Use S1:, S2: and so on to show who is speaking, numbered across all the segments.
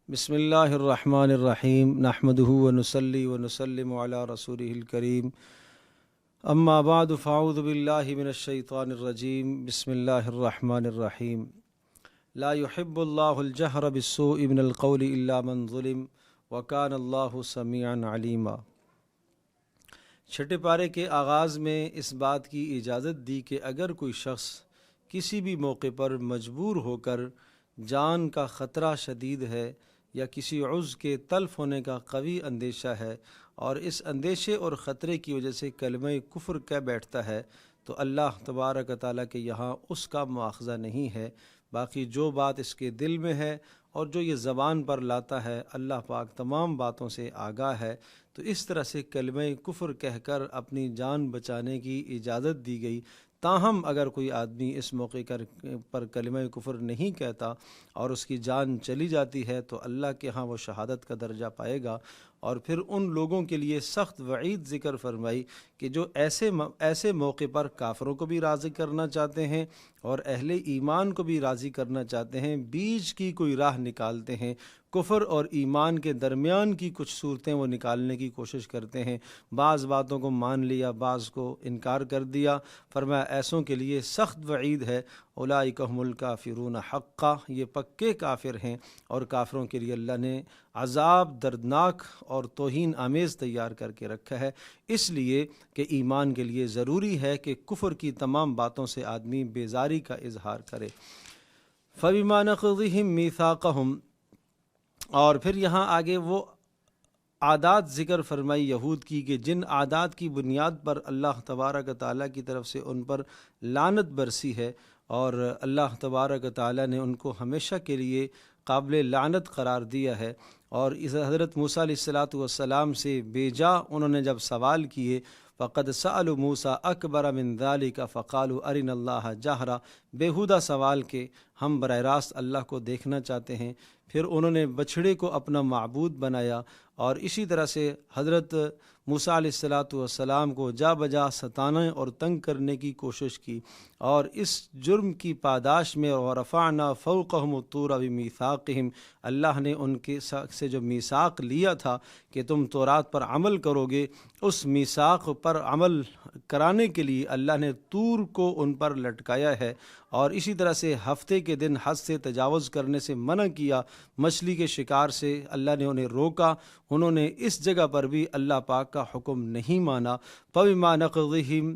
S1: بسم اللہ الرحمن الرحیم نحمدہ ونصلی ونسلم علی رسولہ الکریم اما بعد فاعوذ باللہ من الشیطان الرجیم بسم اللہ الرحمن الرحیم لا يحب اللہ الجہر بالسوء من القول الا من ظلم وکان اللہ سمیعا علیما۔ چھٹے پارے کے آغاز میں اس بات کی اجازت دی کہ اگر کوئی شخص کسی بھی موقع پر مجبور ہو کر جان کا خطرہ شدید ہے یا کسی عضو کے تلف ہونے کا قوی اندیشہ ہے اور اس اندیشے اور خطرے کی وجہ سے کلمہ کفر کہہ بیٹھتا ہے تو اللہ تبارک و تعالیٰ کے یہاں اس کا مواخذہ نہیں ہے۔ باقی جو بات اس کے دل میں ہے اور جو یہ زبان پر لاتا ہے اللہ پاک تمام باتوں سے آگاہ ہے، تو اس طرح سے کلمہ کفر کہہ کر اپنی جان بچانے کی اجازت دی گئی۔ تاہم اگر کوئی آدمی اس موقع پر کلمہ کفر نہیں کہتا اور اس کی جان چلی جاتی ہے تو اللہ کے ہاں وہ شہادت کا درجہ پائے گا۔ اور پھر ان لوگوں کے لیے سخت وعید ذکر فرمائی کہ جو ایسے موقع پر کافروں کو بھی راضی کرنا چاہتے ہیں اور اہل ایمان کو بھی راضی کرنا چاہتے ہیں، بیچ کی کوئی راہ نکالتے ہیں، کفر اور ایمان کے درمیان کی کچھ صورتیں وہ نکالنے کی کوشش کرتے ہیں، بعض باتوں کو مان لیا، بعض کو انکار کر دیا۔ فرمایا ایسوں کے لیے سخت وعید ہے، اولئک هم الکافرون حقا، یہ پکے کافر ہیں اور کافروں کے لیے اللہ نے عذاب دردناک اور توہین آمیز تیار کر کے رکھا ہے۔ اس لیے کہ ایمان کے لیے ضروری ہے کہ کفر کی تمام باتوں سے آدمی بیزاری کا اظہار کرے۔ فَبِمَا نَقْضِهِمْ مِيثَاقَهُمْ، اور پھر یہاں آگے وہ عادات ذکر فرمائی یہود کی کہ جن عادات کی بنیاد پر اللہ تبارک و تعالیٰ کی طرف سے ان پر لعنت برسی ہے اور اللہ تبارک و تعالیٰ نے ان کو ہمیشہ کے لیے قابل لعنت قرار دیا ہے۔ اور اس حضرت موسیٰ علیہ السلام سے بے جا انہوں نے جب سوال کیے، فَقَدْ سَأَلُوا مُوسَىٰ أَكْبَرَ مِنْ ذَلِكَ فَقَالُوا أَرِنَا اللَّهَ جَهْرًا، بیہودہ سوال کہ ہم براہ راست اللہ کو دیکھنا چاہتے ہیں۔ پھر انہوں نے بچھڑے کو اپنا معبود بنایا اور اسی طرح سے حضرت موسیٰ علیہ السلام کو جا بجا ستانے اور تنگ کرنے کی کوشش کی، اور اس جرم کی پاداش میں وَرَفَعْنَا فَوْقَهُمُ الطُّورَ بِمِيثَاقِهِمْ، اللہ نے ان کے سے جو میثاق لیا تھا کہ تم تورات پر عمل کرو گے، اس میثاق پر عمل کرانے کے لیے اللہ نے طور کو ان پر لٹکایا ہے۔ اور اسی طرح سے ہفتے کے دن حد سے تجاوز کرنے سے منع کیا، مچھلی کے شکار سے اللہ نے انہیں روکا، انہوں نے اس جگہ پر بھی اللہ پاک کا حکم نہیں مانا۔ فَبِمَا نَقْضِهِمْ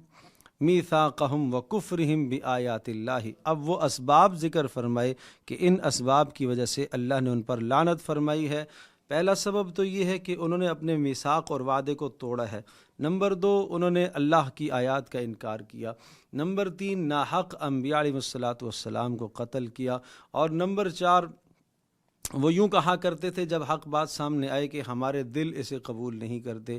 S1: مِيثَاقَهُمْ وَكُفْرِهِمْ بِآيَاتِ اللَّهِ، اب وہ اسباب ذکر فرمائے کہ ان اسباب کی وجہ سے اللہ نے ان پر لعنت فرمائی ہے۔ پہلا سبب تو یہ ہے کہ انہوں نے اپنے میثاق اور وعدے کو توڑا ہے۔ نمبر 2، انہوں نے اللہ کی آیات کا انکار کیا۔ نمبر 3، ناحق انبیاء علیہ السلام کو قتل کیا۔ اور نمبر 4، وہ یوں کہا کرتے تھے جب حق بات سامنے آئے کہ ہمارے دل اسے قبول نہیں کرتے۔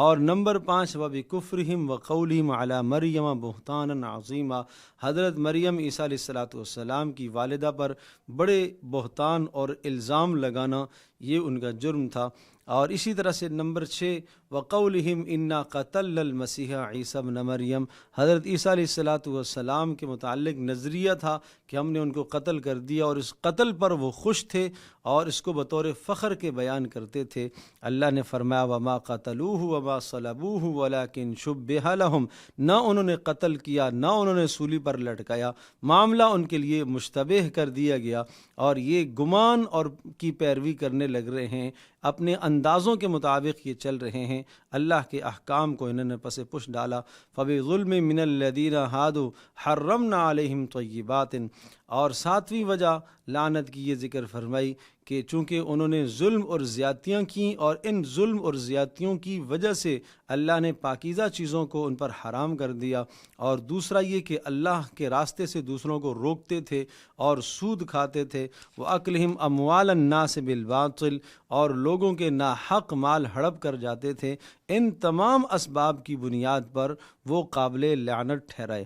S1: اور نمبر 5، وَبِكُفْرِهِمْ وَقَوْلِهِمْ عَلَى مَرْيَمَ بُهْتَانًا عَظِيمًا، حضرت مریم عیسیٰ علیہ السلام کی والدہ پر بڑے بہتان اور الزام لگانا یہ ان کا جرم تھا۔ اور اسی طرح سے نمبر 6، وَقَوْلِهِمْ إِنَّا قَتَلْنَا الْمَسِيحَ عِيسَى ابْنَ مریم، حضرت عیسیٰ علیہ السلام کے متعلق نظریہ تھا کہ ہم نے ان کو قتل کر دیا، اور اس قتل پر وہ خوش تھے اور اس کو بطور فخر کے بیان کرتے تھے۔ اللہ نے فرمایا وَمَا قَتَلُوهُ وَمَا صَلَبُوهُ وَلَكِنْ شُبِّهَ لَهُمْ، نہ انہوں نے قتل کیا نہ انہوں نے سولی پر لٹکایا، معاملہ ان کے لیے مشتبہ کر دیا گیا، اور یہ گمان اور کی پیروی کرنے لگ رہے ہیں، اپنے اندازوں کے مطابق یہ چل رہے ہیں، اللہ کے احکام کو انہوں نے پس پش ڈالا۔ فَبِظُلْمٍ مِّنَ الَّذِينَ هَادُوا حَرَّمْنَا عَلَيْهِمْ طَيِّبَاتٍ، اور 7ویں وجہ لعنت کی یہ ذکر فرمائی کہ چونکہ انہوں نے ظلم اور زیادتیاں کیں، اور ان ظلم اور زیادتیوں کی وجہ سے اللہ نے پاکیزہ چیزوں کو ان پر حرام کر دیا، اور دوسرا یہ کہ اللہ کے راستے سے دوسروں کو روکتے تھے اور سود کھاتے تھے، وَأَكْلِهِمْ أَمْوَالَ النَّاسِ بِالْبَاطِلِ، اور لوگوں کے ناحق مال ہڑپ کر جاتے تھے۔ ان تمام اسباب کی بنیاد پر وہ قابل لعنت ٹھہرائے۔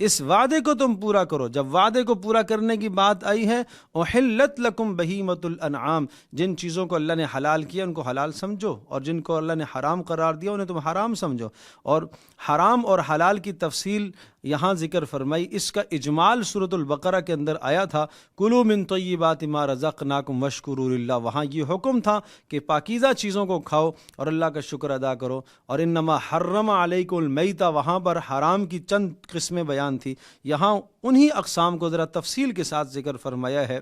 S1: اس وعدے کو تم پورا کرو۔ جب وعدے کو پورا کرنے کی بات آئی ہے، احلت لکم بہیمۃ الانعام، جن چیزوں کو اللہ نے حلال کیا ان کو حلال سمجھو، اور جن کو اللہ نے حرام قرار دیا انہیں تم حرام سمجھو۔ اور حرام اور حلال کی تفصیل یہاں ذکر فرمائی، اس کا اجمال سورۃ البقرہ کے اندر آیا تھا، کلوا من طیبات ما رزقناکم واشکروا للہ، وہاں یہ حکم تھا کہ پاکیزہ چیزوں کو کھاؤ اور اللہ کا شکر ادا کرو۔ اور انما حرم علیکم المیتہ، وہاں پر حرام کی چند قسمیں بیان تھی، یہاں انہی اقسام کو ذرا تفصیل کے ساتھ ذکر فرمایا ہے۔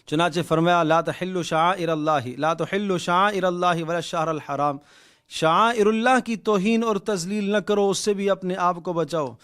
S1: چنانچہ فرمایا لا تحلوا شعائر اللہ، لا تحلوا شعائر اللہ ولا الشہر الحرام، شعائر اللہ کی توہین اور تذلیل نہ کرو، اس سے بھی اپنے آپ کو بچاؤ۔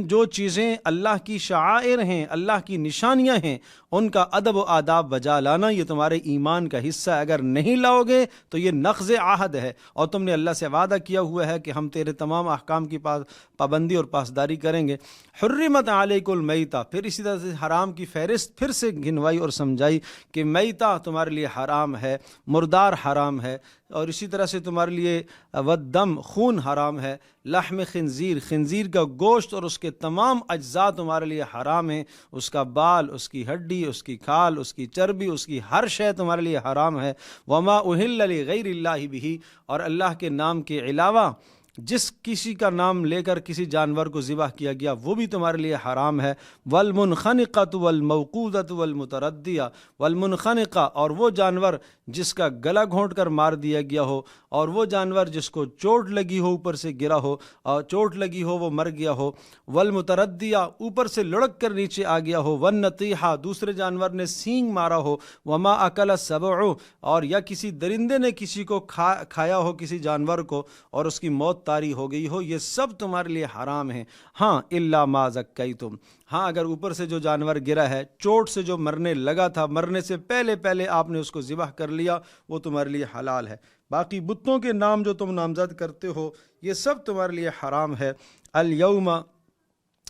S1: جو چیزیں اللہ کی شعائر ہیں، اللہ کی نشانیاں ہیں، ان کا ادب و آداب بجا لانا یہ تمہارے ایمان کا حصہ ہے۔ اگر نہیں لاؤ گے تو یہ نقض عہد ہے، اور تم نے اللہ سے وعدہ کیا ہوا ہے کہ ہم تیرے تمام احکام کی پابندی اور پاسداری کریں گے۔ حرمت علیکم المیتہ، پھر اسی طرح سے حرام کی فہرست پھر سے گنوائی اور سمجھائی کہ میتہ تمہارے لیے حرام ہے، مردار حرام ہے، اور اسی طرح سے تمہارے لیے والدم خون حرام ہے، لحم خنزیر، خنزیر کا گوشت اور اس کے تمام اجزاء تمہارے لیے حرام ہیں، اس کا بال، اس کی ہڈی، اس کی کھال، اس کی چربی، اس کی ہر شے تمہارے لیے حرام ہے۔ وما اہل لغیر اللہ بہ، اور اللہ کے نام کے علاوہ جس کسی کا نام لے کر کسی جانور کو ذبح کیا گیا وہ بھی تمہارے لیے حرام ہے۔ والمنخنقۃ والموقوذۃ والمتردیہ، والمنخنقہ، اور وہ جانور جس کا گلا گھونٹ کر مار دیا گیا ہو، اور وہ جانور جس کو چوٹ لگی ہو، اوپر سے گرا ہو اور چوٹ لگی ہو وہ مر گیا ہو، والمتردیہ، اوپر سے لڑک کر نیچے آ گیا ہو، والنطیحہ، دوسرے جانور نے سینگ مارا ہو، وما اکل السبع، اور یا کسی درندے نے کسی کو کھایا ہو، کسی جانور کو، اور اس کی موت طاری ہو گئی ہو، یہ سب تمہارے لیے حرام ہیں۔ ہاں الا ما ذکیتم، ہاں اگر اوپر سے جو جانور گرا ہے، چوٹ سے جو مرنے لگا تھا، مرنے سے پہلے آپ نے اس کو ذبح کر لیا، وہ تمہارے لیے حلال ہے۔ باقی بتوں کے نام جو تم نامزد کرتے ہو یہ سب تمہارے لیے حرام ہے۔ الیوم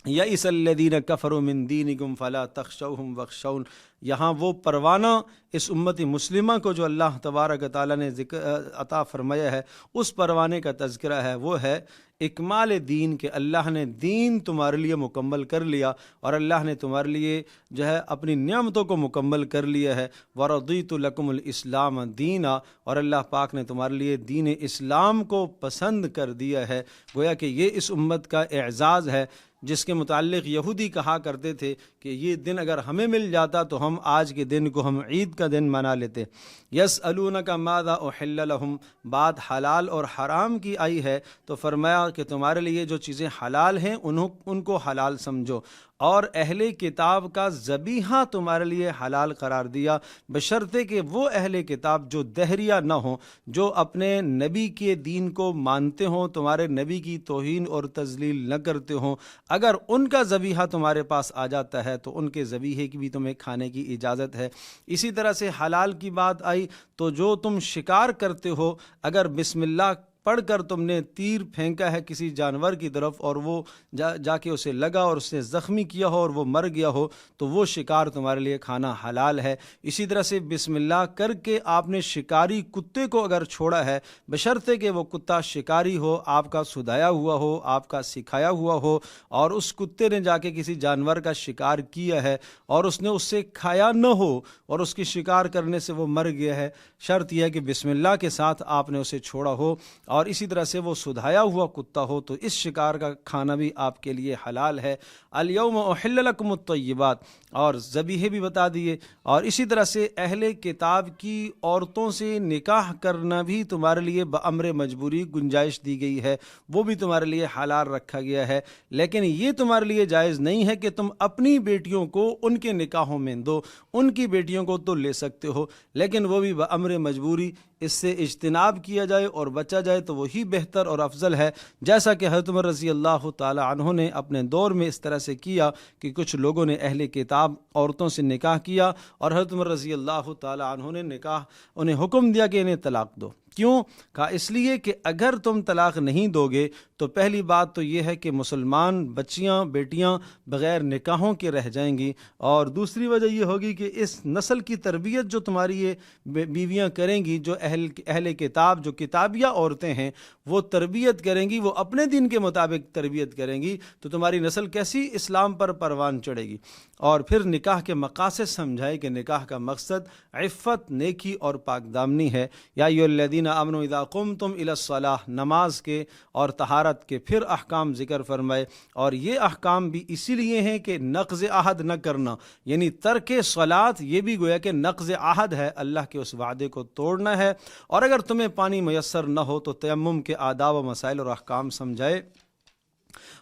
S1: یئس الذین کفروا من دینکم فلا تخشوہم واخشون، یہاں وہ پروانہ اس امت مسلمہ کو جو اللہ تبارک و تعالیٰ نے عطا فرمایا ہے، اس پروانے کا تذکرہ ہے، وہ ہے اکمال دین، کہ اللہ نے دین تمہارے لیے مکمل کر لیا، اور اللہ نے تمہارے لیے جو ہے اپنی نعمتوں کو مکمل کر لیا ہے۔ وَرَضِيتُ لَكُمُ الْإِسْلَامَ دِينًا، اور اللہ پاک نے تمہارے لیے دین اسلام کو پسند کر دیا ہے۔ گویا کہ یہ اس امت کا اعزاز ہے، جس کے متعلق یہودی کہا کرتے تھے کہ یہ دن اگر ہمیں مل جاتا تو ہم آج کے دن کو ہم عید کا دن منا لیتے۔ یسألونک ماذا احل لہم، بات حلال اور حرام کی آئی ہے تو فرمایا کہ تمہارے لیے جو چیزیں حلال ہیں ان کو حلال سمجھو، اور اہل کتاب کا ذبیحہ تمہارے لیے حلال قرار دیا، بشرطے کہ وہ اہل کتاب جو دہریہ نہ ہوں، جو اپنے نبی کے دین کو مانتے ہوں، تمہارے نبی کی توہین اور تذلیل نہ کرتے ہوں۔ اگر ان کا ذبیحہ تمہارے پاس آ جاتا ہے تو ان کے ذبیحے کی بھی تمہیں کھانے کی اجازت ہے۔ اسی طرح سے حلال کی بات آئی تو جو تم شکار کرتے ہو، اگر بسم اللہ پڑھ کر تم نے تیر پھینکا ہے کسی جانور کی طرف اور وہ جا کے اسے لگا اور اس نے زخمی کیا ہو اور وہ مر گیا ہو تو وہ شکار تمہارے لیے کھانا حلال ہے۔ اسی طرح سے بسم اللہ کر کے آپ نے شکاری کتے کو اگر چھوڑا ہے، بشرطے کہ وہ کتا شکاری ہو، آپ کا سدھایا ہوا ہو، آپ کا سکھایا ہوا ہو، اور اس کتے نے جا کے کسی جانور کا شکار کیا ہے اور اس نے اس سے کھایا نہ ہو اور اس کی شکار کرنے سے وہ مر گیا ہے، شرط یہ ہے کہ بسم اللہ کے ساتھ آپ نے اسے چھوڑا ہو، اور اسی طرح سے وہ سدھایا ہوا کتا ہو تو اس شکار کا کھانا بھی آپ کے لیے حلال ہے۔ الیوم احل لکم الطیبات، اور ذبیحے بھی بتا دیے، اور اسی طرح سے اہل کتاب کی عورتوں سے نکاح کرنا بھی تمہارے لیے بامر مجبوری گنجائش دی گئی ہے، وہ بھی تمہارے لیے حلال رکھا گیا ہے، لیکن یہ تمہارے لیے جائز نہیں ہے کہ تم اپنی بیٹیوں کو ان کے نکاحوں میں دو، ان کی بیٹیوں کو تو لے سکتے ہو لیکن وہ بھی بامر مجبوری، اس سے اجتناب کیا جائے اور بچا جائے تو وہی بہتر اور افضل ہے، جیسا کہ حضرت عمر رضی اللہ تعالی عنہ نے اپنے دور میں اس طرح سے کیا کہ کچھ لوگوں نے اہل کتاب عورتوں سے نکاح کیا اور حضرت عمر رضی اللہ تعالی عنہ نے انہیں حکم دیا کہ انہیں طلاق دو۔ کیوں؟ کہا اس لیے کہ اگر تم طلاق نہیں دو گے تو پہلی بات تو یہ ہے کہ مسلمان بچیاں بیٹیاں بغیر نکاحوں کے رہ جائیں گی، اور دوسری وجہ یہ ہوگی کہ اس نسل کی تربیت جو تمہاری یہ بیویاں کریں گی، جو اہل کتاب جو کتابیہ عورتیں ہیں وہ تربیت کریں گی، وہ اپنے دین کے مطابق تربیت کریں گی، تو تمہاری نسل کیسی اسلام پر پروان چڑھے گی۔ اور پھر نکاح کے مقاصد سمجھائے کہ نکاح کا مقصد عفت، نیکی اور پاک دامنی ہے۔ یا ایھا الذین آمنوا اذا قمتم الی الصلاۃ، نماز کے اور طہارت کے پھر احکام ذکر فرمائے، اور یہ احکام بھی اسی لیے ہیں کہ نقض عہد نہ کرنا، یعنی ترک صلاۃ یہ بھی گویا کہ نقض عہد ہے، اللہ کے اس وعدے کو توڑنا ہے۔ اور اگر تمہیں پانی میسر نہ ہو تو تیمم کے آداب و مسائل اور احکام سمجھائے،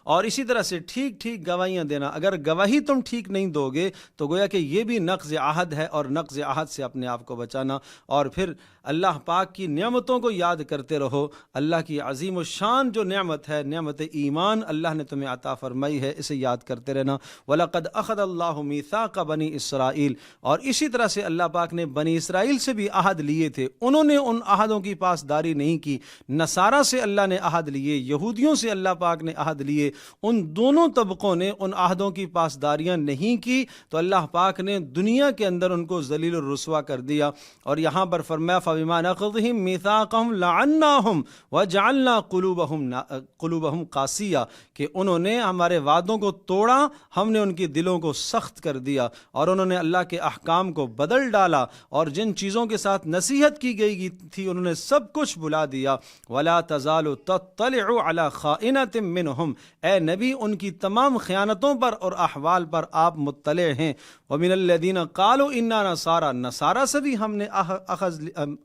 S1: اور اسی طرح سے ٹھیک ٹھیک گواہیاں دینا۔ اگر گواہی تم ٹھیک نہیں دو گے تو گویا کہ یہ بھی نقض عہد ہے، اور نقض عہد سے اپنے آپ کو بچانا۔ اور پھر اللہ پاک کی نعمتوں کو یاد کرتے رہو، اللہ کی عظیم الشان جو نعمت ہے، نعمت ایمان اللہ نے تمہیں عطا فرمائی ہے، اسے یاد کرتے رہنا۔ وَلَقَدْ أَخَذَ اللَّهُ مِيثَاقَ بَنِي إِسرائیل، اور اسی طرح سے اللہ پاک نے بنی اسرائیل سے بھی عہد لیے تھے، انہوں نے ان عہدوں کی پاسداری نہیں کی۔ نصارہ سے اللہ نے عہد لیے، یہودیوں سے اللہ پاک نے عہد لیے، ان دونوں طبقوں نے ان عہدوں کی پاسداریاں نہیں کی، تو اللہ پاک نے دنیا کے اندر ان کو ذلیل و رسوا کر دیا۔ اور یہاں پر فرمایا فَبِمَا نَقْضِهِمْ مِيثَاقَهُمْ لَعَنَّاهُمْ وَجَعَلْنَا قُلُوبَهُمْ قَاسِيَةً، کہ انہوں نے ہمارے وعدوں کو توڑا، ہم نے ان کی دلوں کو سخت کر دیا، اور انہوں نے اللہ کے احکام کو بدل ڈالا، اور جن چیزوں کے ساتھ نصیحت کی گئی تھی انہوں نے سب کچھ بھلا دیا۔ وَلَا تَزَالُ تَطَّلِعُ عَلَى خَائِنَةٍ مِّنْهُمْ، اے نبی ان کی تمام خیانتوں پر اور احوال پر آپ مطلع ہیں۔ وَمِنَ الَّذِينَ قَالُوا إِنَّا نَصَارَى، نصارہ سے بھی ہم نے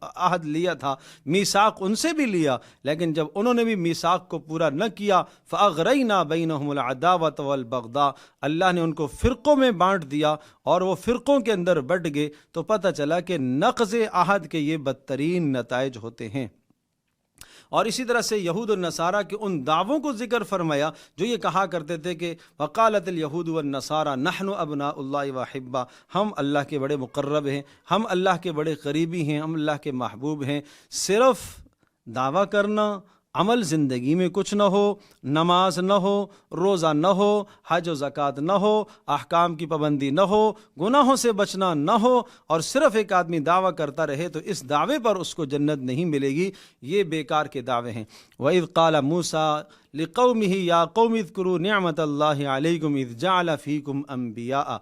S1: عہد لیا تھا، میثاق ان سے بھی لیا، لیکن جب انہوں نے بھی میثاق کو پورا نہ کیا، فَأَغْرَيْنَا بَيْنَهُمُ الْعَدَاوَةَ وَالْبَغْضَاءَ، اللہ نے ان کو فرقوں میں بانٹ دیا اور وہ فرقوں کے اندر بٹ گئے، تو پتہ چلا کہ نقض عہد کے یہ بدترین نتائج ہوتے ہیں۔ اور اسی طرح سے یہود و نصارہ کے ان دعووں کو ذکر فرمایا جو یہ کہا کرتے تھے کہ وقالت الیہود والنصارى نحن ابناء اللہ واحبہ، ہم اللہ کے بڑے مقرب ہیں، ہم اللہ کے بڑے قریبی ہیں، ہم اللہ کے محبوب ہیں۔ صرف دعویٰ کرنا، عمل زندگی میں کچھ نہ ہو، نماز نہ ہو، روزہ نہ ہو، حج و زکوٰۃ نہ ہو، احکام کی پابندی نہ ہو، گناہوں سے بچنا نہ ہو، اور صرف ایک آدمی دعویٰ کرتا رہے تو اس دعوے پر اس کو جنت نہیں ملے گی، یہ بیکار کے دعوے ہیں۔ وَإِذْ قَالَ مُوسَىٰ لِقَوْمِهِ يَا قَوْمِ اذْكُرُوا نِعْمَةَ اللَّهِ عَلَيْكُمْ إِذْ جَعَلَ فِيكُمْ أَنْبِيَاءَ،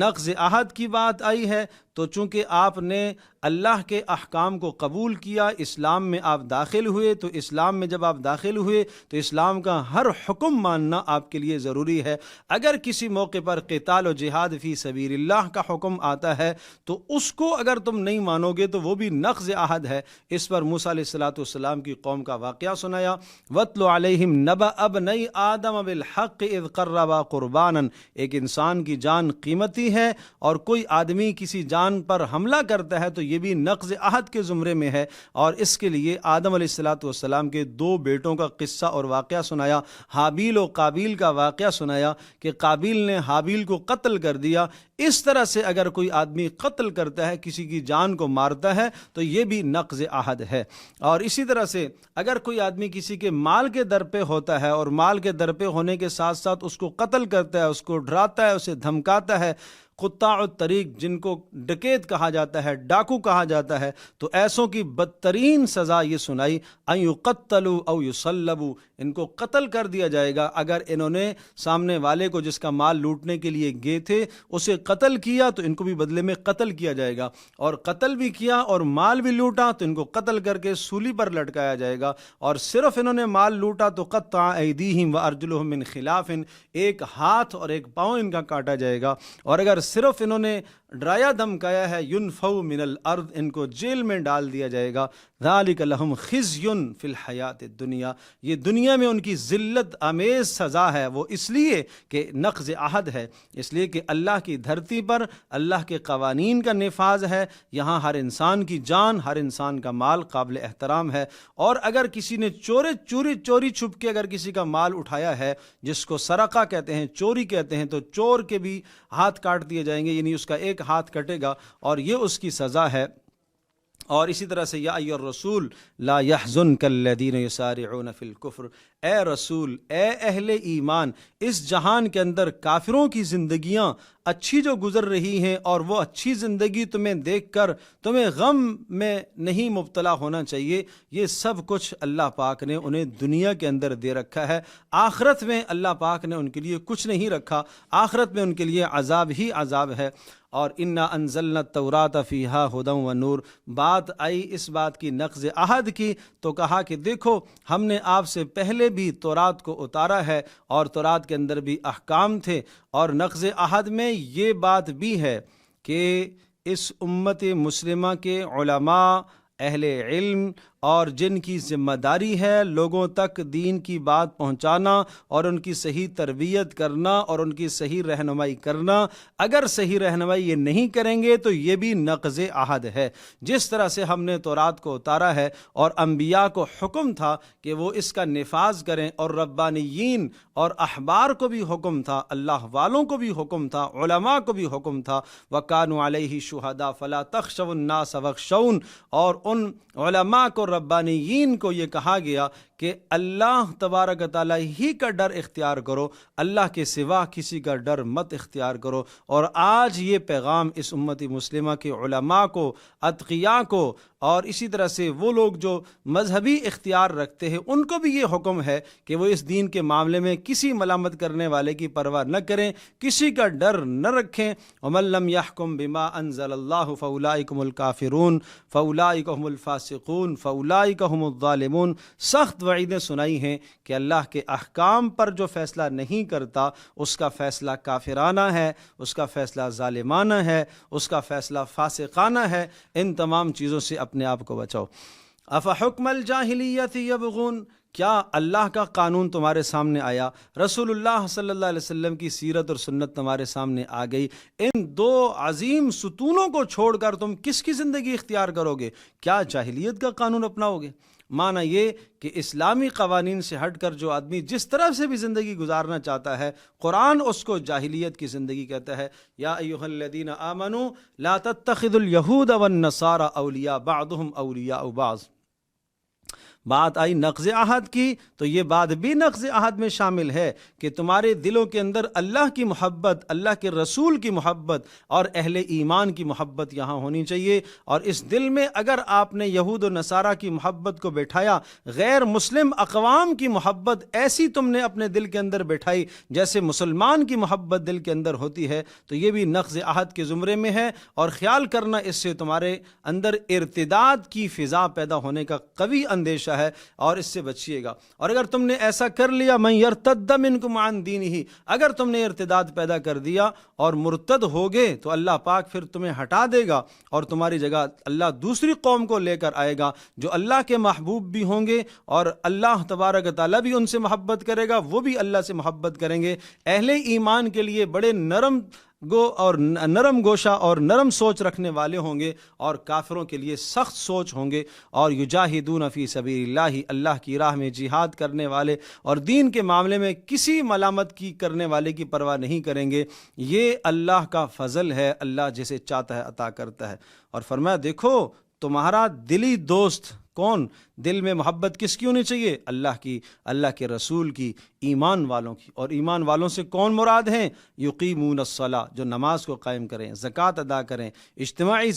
S1: نقض عہد کی بات آئی ہے تو چونکہ آپ نے اللہ کے احکام کو قبول کیا، اسلام میں آپ داخل ہوئے، تو اسلام میں جب آپ داخل ہوئے تو اسلام کا ہر حکم ماننا آپ کے لیے ضروری ہے۔ اگر کسی موقع پر قتال و جہاد فی سبیل اللہ کا حکم آتا ہے تو اس کو اگر تم نہیں مانو گے تو وہ بھی نقض عہد ہے۔ اس پر موسیٰ علیہ السلام کی قوم کا واقعہ سنایا۔ وَاتْلُ عَلَيْهِمْ نَبَأَ ابْنَيْ آدَمَ بِالْحَقِّ إِذْ قَرَّبَا قُرْبَانًا، ایک انسان کی جان قیمتی ہے، اور کوئی آدمی کسی جان پر حملہ کرتا ہے تو یہ بھی نقض عہد کے زمرے میں ہے۔ اور اس کے لیے آدم علیہ السلام کے دو بیٹوں کا قصہ اور واقعہ سنایا، حابیل و قابیل کا واقعہ سنایا کہ قابیل نے حابیل کو قتل کر دیا۔ اس طرح سے اگر کوئی آدمی قتل کرتا ہے، کسی کی جان کو مارتا ہے، تو یہ بھی نقض عہد ہے۔ اور اسی طرح سے اگر کوئی آدمی کسی کے مال کے در پہ ہوتا ہے اور مال کے در پہ ہونے کے ساتھ ساتھ اس کو قتل کرتا ہے، اس کو ڈراتا ہے، اسے دھمکاتا ہے، قطاع الطریق جن کو ڈکیت کہا جاتا ہے، ڈاکو کہا جاتا ہے، تو ایسوں کی بدترین سزا یہ سنائی ان یقتلوا او یصلبوا، ان کو قتل کر دیا جائے گا اگر انہوں نے سامنے والے کو جس کا مال لوٹنے کے لیے گئے تھے اسے قتل کیا تو ان کو بھی بدلے میں قتل کیا جائے گا، اور قتل بھی کیا اور مال بھی لوٹا تو ان کو قتل کر کے سولی پر لٹکایا جائے گا، اور صرف انہوں نے مال لوٹا تو قطع ایدیہم وارجلہم من خلاف، ایک ہاتھ اور ایک پاؤں ان کا کاٹا جائے گا، اور اگر صرف انہوں نے ڈرایا دھمکایا ہے ینفوا من الارض، ان کو جیل میں ڈال دیا جائے گا۔ ذالک لہم خزی فی الحیات الدنیا، یہ دنیا میں ان کی ذلت آمیز سزا ہے، وہ اس لیے کہ نقض عہد ہے، اس لیے کہ اللہ کی دھرتی پر اللہ کے قوانین کا نفاذ ہے، یہاں ہر انسان کی جان، ہر انسان کا مال قابل احترام ہے، اور اگر کسی نے چوری چھپ کے اگر کسی کا مال اٹھایا ہے، جس کو سرقہ کہتے ہیں، چوری کہتے ہیں، تو چور کے بھی ہاتھ کاٹ دیے جائیں گے، یعنی اس کا ایک ہاتھ کٹے گا اور یہ اس کی سزا ہے۔ اور اسی طرح سے یا ایھا الرسول لا یحزنک الذین یسارعون فی الکفر، اے رسول، اے اہل ایمان، اس جہان کے اندر کافروں کی زندگیاں اچھی جو گزر رہی ہیں اور وہ اچھی زندگی تمہیں دیکھ کر تمہیں غم میں نہیں مبتلا ہونا چاہیے، یہ سب کچھ اللہ پاک نے انہیں دنیا کے اندر دے رکھا ہے۔ آخرت میں اللہ پاک نے ان کے لیے کچھ نہیں رکھا، آخرت میں ان کے لیے عذاب ہی عذاب ہے۔ اور انا انزلنا التوراۃ فیہا ھدی و نور، بات آئی اس بات کی نقض عہد کی، تو کہا کہ دیکھو ہم نے آپ سے پہلے بھی تورات کو اتارا ہے اور تورات کے اندر بھی احکام تھے، اور نقض عہد میں یہ بات بھی ہے کہ اس امت مسلمہ کے علماء، اہل علم اور جن کی ذمہ داری ہے لوگوں تک دین کی بات پہنچانا اور ان کی صحیح تربیت کرنا اور ان کی صحیح رہنمائی کرنا، اگر صحیح رہنمائی یہ نہیں کریں گے تو یہ بھی نقض عہد ہے۔ جس طرح سے ہم نے تورات کو اتارا ہے اور انبیاء کو حکم تھا کہ وہ اس کا نفاذ کریں، اور ربانیین اور احبار کو بھی حکم تھا، اللہ والوں کو بھی حکم تھا، علماء کو بھی حکم تھا، وَكَانُوا عَلَيْهِ شُهَدَاءَ فَلَا تَخْشَوُا النَّاسَ وَاخْشَوْنِ، اور ان علماء کو، ربانیین کو یہ کہا گیا کہ اللہ تبارک تعالیٰ ہی کا ڈر اختیار کرو، اللہ کے سوا کسی کا ڈر مت اختیار کرو۔ اور آج یہ پیغام اس امت مسلمہ کے علماء کو، اتقیاء کو، اور اسی طرح سے وہ لوگ جو مذہبی اختیار رکھتے ہیں ان کو بھی یہ حکم ہے کہ وہ اس دین کے معاملے میں کسی ملامت کرنے والے کی پرواہ نہ کریں، کسی کا ڈر نہ رکھیں۔ وَمَن لَّمْ يَحْكُم بِمَا أَنزَلَ اللَّهُ فَأُولَٰئِكَ هُمُ الْكَافِرُونَ فَأُولَٰئِكَ هُمُ الْفَاسِقُونَ فَأُولَٰئِكَ هُمُ الظَّالِمُونَ۔ سخت وعیدیں سنائی ہیں کہ اللہ کے احکام پر جو فیصلہ نہیں کرتا اس کا فیصلہ کافرانہ ہے، اس کا فیصلہ ظالمانہ ہے، اس کا فیصلہ فاسقانہ ہے۔ ان تمام چیزوں سے اپنے آپ کو بچاؤ۔ افحکم الجاہلیت یبغون، کیا اللہ کا قانون تمہارے سامنے آیا، رسول اللہ صلی اللہ علیہ وسلم کی سیرت اور سنت تمہارے سامنے آ گئی، ان دو عظیم ستونوں کو چھوڑ کر تم کس کی زندگی اختیار کرو گے؟ کیا جاہلیت کا قانون اپناؤ گے؟ معنی یہ کہ اسلامی قوانین سے ہٹ کر جو آدمی جس طرح سے بھی زندگی گزارنا چاہتا ہے، قرآن اس کو جاہلیت کی زندگی کہتا ہے۔ یا ایھا الذین آمنوا لا تتخذوا اليہود والنصارى اولیاء بعضهم اولیاء بعض۔ بات آئی نقض عہد کی، تو یہ بات بھی نقض عہد میں شامل ہے کہ تمہارے دلوں کے اندر اللہ کی محبت، اللہ کے رسول کی محبت اور اہل ایمان کی محبت یہاں ہونی چاہیے۔ اور اس دل میں اگر آپ نے یہود و نصارہ کی محبت کو بٹھایا، غیر مسلم اقوام کی محبت ایسی تم نے اپنے دل کے اندر بٹھائی جیسے مسلمان کی محبت دل کے اندر ہوتی ہے، تو یہ بھی نقض عہد کے زمرے میں ہے، اور خیال کرنا اس سے تمہارے اندر ارتداد کی فضا پیدا ہونے کا قوی اندیشہ ہے، اور اس سے بچیے گا۔ اور اگر تم نے ایسا کر لیا، من یرتد منکم عن دینہ، اگر تم نے ارتداد پیدا کر دیا اور مرتد ہو گئے تو اللہ پاک پھر تمہیں ہٹا دے گا، اور تمہاری جگہ اللہ دوسری قوم کو لے کر آئے گا جو اللہ کے محبوب بھی ہوں گے، اور اللہ تبارک تعالیٰ بھی ان سے محبت کرے گا، وہ بھی اللہ سے محبت کریں گے۔ اہل ایمان کے لیے بڑے نرم گوشہ اور نرم سوچ رکھنے والے ہوں گے، اور کافروں کے لیے سخت سوچ ہوں گے۔ اور یجاہدون فی سبیل اللہ، اللہ کی راہ میں جہاد کرنے والے اور دین کے معاملے میں کسی ملامت کی کرنے والے کی پرواہ نہیں کریں گے۔ یہ اللہ کا فضل ہے، اللہ جسے چاہتا ہے عطا کرتا ہے۔ اور فرمایا دیکھو تمہارا دلی دوست کون؟ دل میں محبت کس کی ہونی چاہیے؟ اللہ کی، اللہ کے رسول کی، ایمان والوں کی۔ اور ایمان والوں سے کون مراد ہیں؟ یقیمون الصلاۃ، جو نماز کو قائم کریں، زکوٰۃ ادا کریں، اجتماعی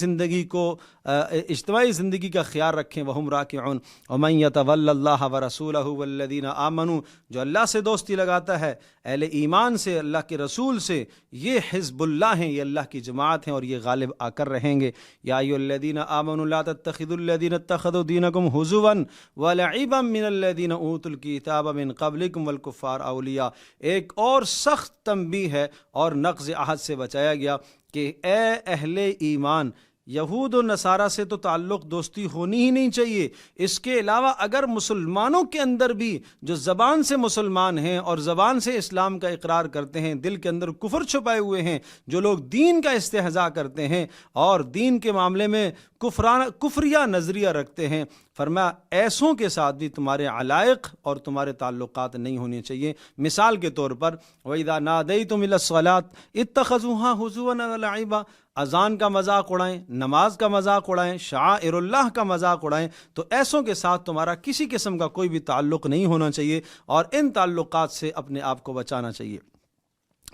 S1: زندگی کا خیال رکھیں، وہم راکعون۔ ومن یتول اللہ ورسولہ والذین آمنوا، جو اللہ سے دوستی لگاتا ہے، اہل ایمان سے، اللہ کے رسول سے، یہ حزب اللہ ہیں، یہ اللہ کی جماعت ہیں، اور یہ غالب آ کر رہیں گے۔ یا ایھا الذین آمنوا لا تتخذوا الذین اتخذوا دینکم ہزوا ولعبا من الذین اوتوا الکتاب من قبلکم والکفار اولیاء۔ ایک اور سخت تنبیہ ہے اور نقض عہد سے بچایا گیا کہ اے اہل ایمان، یہود و نصارہ سے تو تعلق دوستی ہونی ہی نہیں چاہیے۔ اس کے علاوہ اگر مسلمانوں کے اندر بھی جو زبان سے مسلمان ہیں اور زبان سے اسلام کا اقرار کرتے ہیں، دل کے اندر کفر چھپائے ہوئے ہیں، جو لوگ دین کا استہزاء کرتے ہیں اور دین کے معاملے میں کفریہ نظریہ رکھتے ہیں، فرمایا ایسوں کے ساتھ بھی تمہارے علائق اور تمہارے تعلقات نہیں ہونے چاہیے۔ مثال کے طور پر وَإِذَا نَادَيْتُمْ إِلَى الصَّلَاةِ اتَّخَذُوهَا هُزُوًا وَلَعِبًا، اذان کا مذاق اڑائیں، نماز کا مذاق اڑائیں، شعائر اللہ کا مذاق اڑائیں، تو ایسوں کے ساتھ تمہارا کسی قسم کا کوئی بھی تعلق نہیں ہونا چاہیے اور ان تعلقات سے اپنے آپ کو بچانا چاہیے۔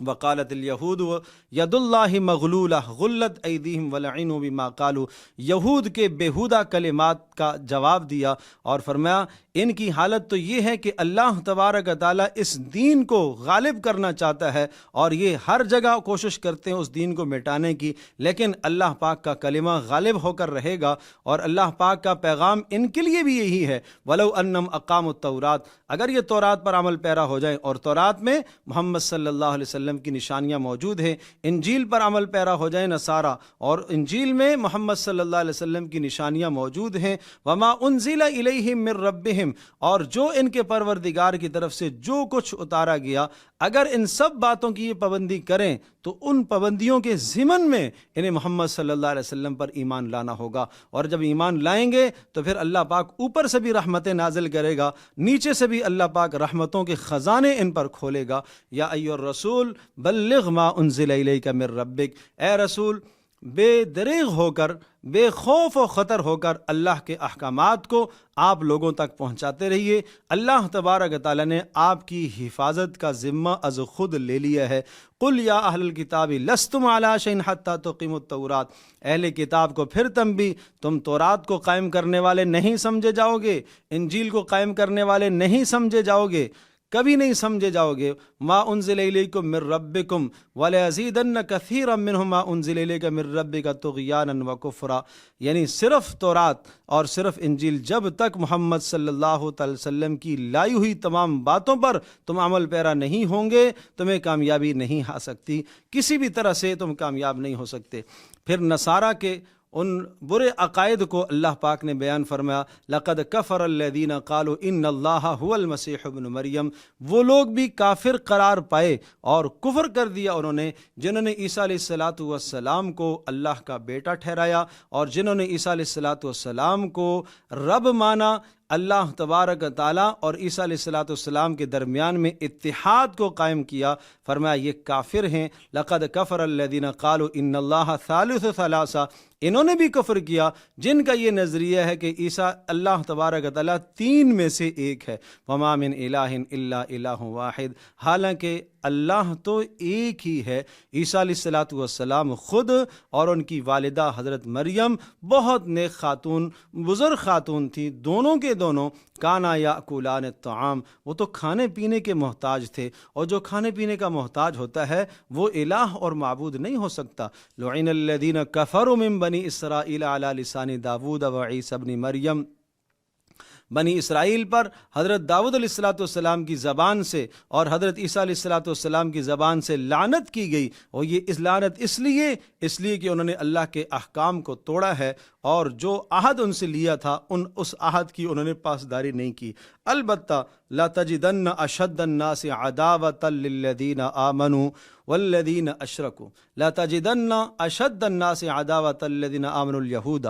S1: وقالت الیہود ید اللہ مغلولہ غلت ایدیہم ولعنوا بما قالوا، یہود کے بیہودہ کلمات کا جواب دیا اور فرمایا ان کی حالت تو یہ ہے کہ اللہ تبارک و تعالیٰ اس دین کو غالب کرنا چاہتا ہے اور یہ ہر جگہ کوشش کرتے ہیں اس دین کو مٹانے کی، لیکن اللہ پاک کا کلمہ غالب ہو کر رہے گا اور اللہ پاک کا پیغام ان کے لیے بھی یہی ہے۔ ولو انہم اقاموا التورات، اگر یہ تورات پر عمل پیرا ہو جائیں، اور تورات میں محمد صلی اللہ علیہ وسلم کی نشانیاں موجود ہیں، انجیل پر عمل پیرا ہو جائیں نصارہ، اور انجیل میں محمد صلی اللہ علیہ وسلم کی نشانیاں موجود ہیں، وما انزل الیہم من ربہم، اور جو ان کے پروردگار کی طرف سے جو کچھ اتارا گیا، اگر ان سب باتوں کی یہ پابندی کریں تو ان پابندیوں کے ضمن میں انہیں محمد صلی اللہ علیہ وسلم پر ایمان لانا ہوگا، اور جب ایمان لائیں گے تو پھر اللہ پاک اوپر سے بھی رحمتیں نازل کرے گا، نیچے سے بھی اللہ پاک رحمتوں کے خزانے ان پر کھولے گا۔ یا ایھا الرسول بلغ ما انزل الیک من ربک، اے رسول بے دریغ ہو کر، بے خوف و خطر ہو کر اللہ کے احکامات کو آپ لوگوں تک پہنچاتے رہیے۔ اللہ تبارک تعالیٰ نے آپ کی حفاظت کا ذمہ از خود لے لیا ہے۔ قل یا اہل الکتاب لستم علی شیء حتی تقیموا التوراۃ، اہل کتاب کو پھر تم تورات کو قائم کرنے والے نہیں سمجھے جاؤ گے، انجیل کو قائم کرنے والے نہیں سمجھے جاؤ گے، کبھی نہیں سمجھے جاؤ گے۔ ما انزل الیکم من ربکم ولیزیدن کثیرا منہم ما انزل الیک من ربک طغیانا وکفرا، یعنی صرف تورات اور صرف انجیل جب تک محمد صلی اللہ تعالی وسلم کی لائی ہوئی تمام باتوں پر تم عمل پیرا نہیں ہوں گے، تمہیں کامیابی نہیں آ سکتی، کسی بھی طرح سے تم کامیاب نہیں ہو سکتے۔ پھر نصارہ کے ان برے عقائد کو اللہ پاک نے بیان فرمایا، لقد کفر الذین قالوا ان اللہ هو المسیح ابن مریم، وہ لوگ بھی کافر قرار پائے اور کفر کر دیا انہوں نے جنہوں نے عیسیٰ علیہ السلام کو اللہ کا بیٹا ٹھہرایا اور جنہوں نے عیسیٰ علیہ السلام کو رب مانا۔ اللہ تبارک تعالیٰ اور عیسیٰ علیہ السلام کے درمیان میں اتحاد کو قائم کیا، فرمایا یہ کافر ہیں۔ لقد کفر الذین قالوا ان اللہ ثالث ثلاثہ، انہوں نے بھی کفر کیا جن کا یہ نظریہ ہے کہ عیسیٰ اللہ تبارک تعالیٰ تین میں سے ایک ہے۔ وما من الہ الا الہ واحد، حالانکہ اللہ تو ایک ہی ہے۔ عیسیٰ علیہ السلام خود اور ان کی والدہ حضرت مریم بہت نیک خاتون، بزرگ خاتون تھی، دونوں کے دونوں کانا یاکلان الطعام، وہ تو کھانے پینے کے محتاج تھے، اور جو کھانے پینے کا محتاج ہوتا ہے وہ الہ اور معبود نہیں ہو سکتا۔ لعن الذین کفروا من بنی اسرائیل علی لسان داود و عیسی ابن مریم، بنی اسرائیل پر حضرت داؤد علیہ السلام کی زبان سے اور حضرت عیسیٰ علیہ السلام کی زبان سے لعنت کی گئی، اور یہ اس لعنت اس لیے کہ انہوں نے اللہ کے احکام کو توڑا ہے اور جو عہد ان سے لیا تھا اس عہد کی انہوں نے پاسداری نہیں کی۔ البتہ لا تجدن اشد الناس عداوۃ للذین آمنوا والذین اشرکوا، لا تجدن اشد الناس عداوۃ للذین آمنوا الیہود،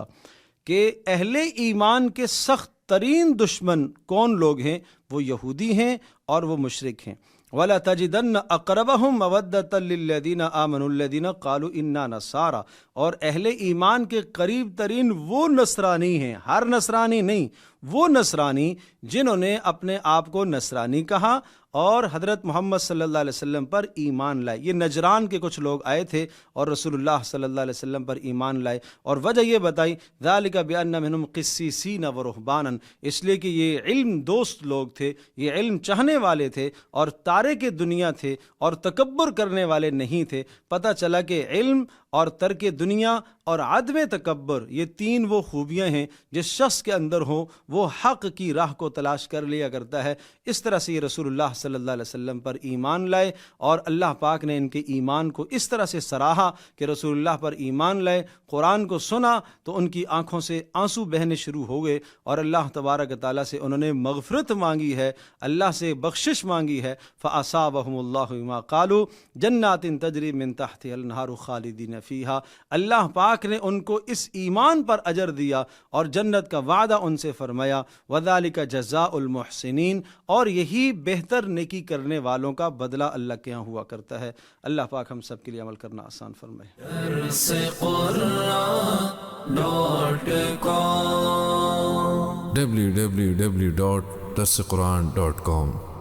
S1: کہ اہل ایمان کے سخت ترین دشمن کون لوگ ہیں؟ وہ یہودی ہیں اور وہ مشرک ہیں۔ وَلَا تَجِدَنَّ أَقْرَبَهُمْ مَوَدَّةً لِلَّذِينَ آمَنُوا الَّذِينَ قَالُوا إِنَّا نَصَارَى، اور اہل ایمان کے قریب ترین وہ نصرانی ہیں، ہر نصرانی نہیں، وہ نصرانی جنہوں نے اپنے آپ کو نصرانی کہا اور حضرت محمد صلی اللہ علیہ وسلم پر ایمان لائے۔ یہ نجران کے کچھ لوگ آئے تھے اور رسول اللہ صلی اللہ علیہ وسلم پر ایمان لائے، اور وجہ یہ بتائی ذالک بأن منہم قسیسین ورہبانا، اس لیے کہ یہ علم دوست لوگ تھے، یہ علم چاہنے والے تھے اور تارے کے دنیا تھے اور تکبر کرنے والے نہیں تھے۔ پتہ چلا کہ علم اور ترک دنیا اور عدم تکبر، یہ تین وہ خوبیاں ہیں جس شخص کے اندر ہوں وہ حق کی راہ کو تلاش کر لیا کرتا ہے۔ اس طرح سے یہ رسول اللہ صلی اللہ علیہ وسلم پر ایمان لائے، اور اللہ پاک نے ان کے ایمان کو اس طرح سے سراہا کہ رسول اللہ پر ایمان لائے، قرآن کو سنا تو ان کی آنکھوں سے آنسو بہنے شروع ہو گئے، اور اللہ تبارک تعالیٰ سے انہوں نے مغفرت مانگی ہے، اللہ سے بخشش مانگی ہے۔ فَأَصَابَهُمُ اللَّهُ بِمَا قَالُوا جَنَّاتٍ تَجْرِي مِن تَحْتِهَا الْأَنْهَارُ خَالِدِينَ فیہا، اللہ پاک نے ان کو اس ایمان پر اجر دیا اور جنت کا وعدہ ان سے فرمایا، وذالک جزاء المحسنین، اور یہی بہتر نیکی کرنے والوں کا بدلہ اللہ کے ہاں ہوا کرتا ہے۔ اللہ پاک ہم سب کے لیے عمل کرنا آسان فرمائے۔
S2: www.darsequran.com